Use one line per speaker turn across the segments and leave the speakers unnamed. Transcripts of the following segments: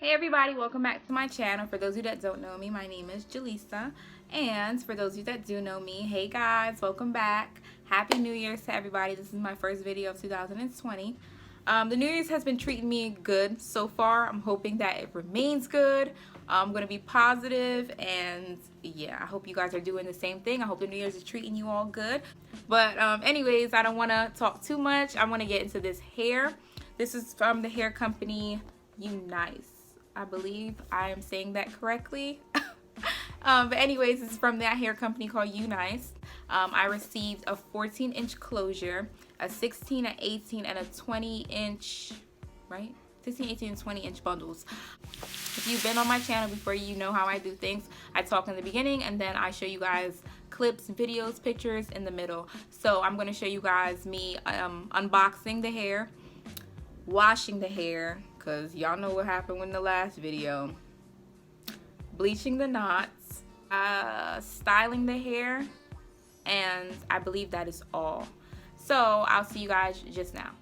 Hey everybody, welcome back to my channel. For those of you that don't know me, my name is Jaleesa. And for those of you that do know me, hey guys, welcome back. Happy New Year's to everybody. This is my first video of 2020. The New Year's has been treating me good so far. I'm hoping that it remains good. I'm going to be positive, and yeah, I hope you guys are doing the same thing. I hope the New Year's is treating you all good. But anyways, I don't want to talk too much. I want to get into this hair. This is from the hair company UNICE. I believe I am saying that correctly. But anyways, this is from that hair company called UNICE. I received a 14-inch closure, a 16, an 18, and a 20-inch, right? 16, 18, and 20-inch bundles. If you've been on my channel before, you know how I do things. I talk in the beginning, and then I show you guys clips, videos, pictures in the middle. So I'm going to show you guys me unboxing the hair, washing the hair, because y'all know what happened in the last video, bleaching the knots, styling the hair, and I believe that is all. So I'll see you guys just now.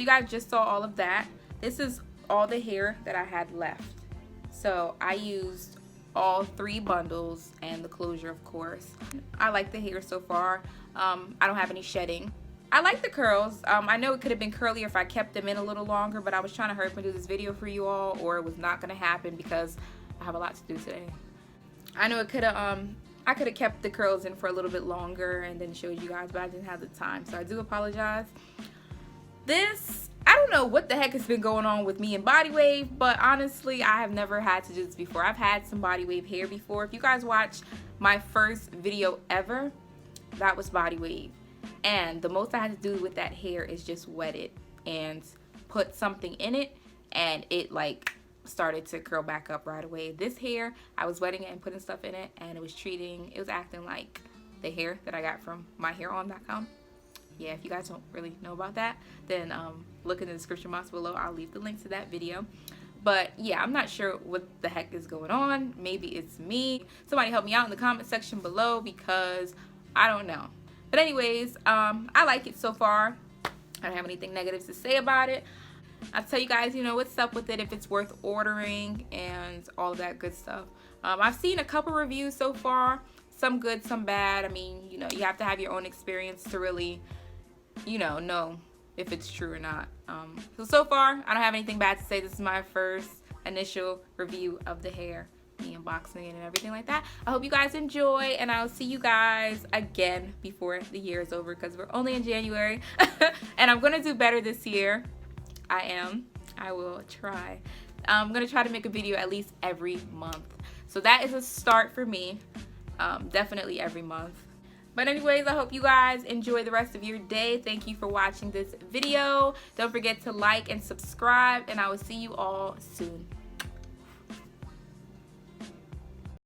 you guys just saw all of that. This is all the hair that I had left. So I used all 3 bundles and the closure, of course. I like the hair so far. I don't have any shedding. I like the curls. I know it could have been curlier if I kept them in a little longer, but I was trying to hurry up and do this video for you all, or it was not going to happen because I have a lot to do today. I know it could have, I could have kept the curls in for a little bit longer and then showed you guys, but I didn't have the time, so I do apologize. This, I don't know what the heck has been going on with me and Bodywave, but honestly, I have never had to do this before. I've had some Bodywave hair before. If you guys watch my first video ever, that was Bodywave. And the most I had to do with that hair is just wet it and put something in it, and it like started to curl back up right away. This hair, I was wetting it and putting stuff in it, and it was acting like the hair that I got from myhairon.com. Yeah, if you guys don't really know about that, then look in the description box below. I'll leave the link to that video. But yeah, I'm not sure what the heck is going on. Maybe it's me. Somebody help me out in the comment section below, because I don't know. But anyways, I like it so far. I don't have anything negative to say about it. I'll tell you guys, you know, what's up with it, if it's worth ordering and all of that good stuff. I've seen a couple reviews so far, some good, some bad. I mean, you know, you have to have your own experience to really, you know if it's true or not. So far, I don't have anything bad to say. This is my first initial review of the hair, me unboxing it and everything like that. I hope you guys enjoy, and I'll see you guys again before the year is over, because we're only in January. And I'm gonna do better this year. I will try. I'm gonna try to make a video at least every month, so that is a start for me. Definitely every month. But anyways, I hope you guys enjoy the rest of your day. Thank you for watching this video. Don't forget to like and subscribe, and I will see you all soon.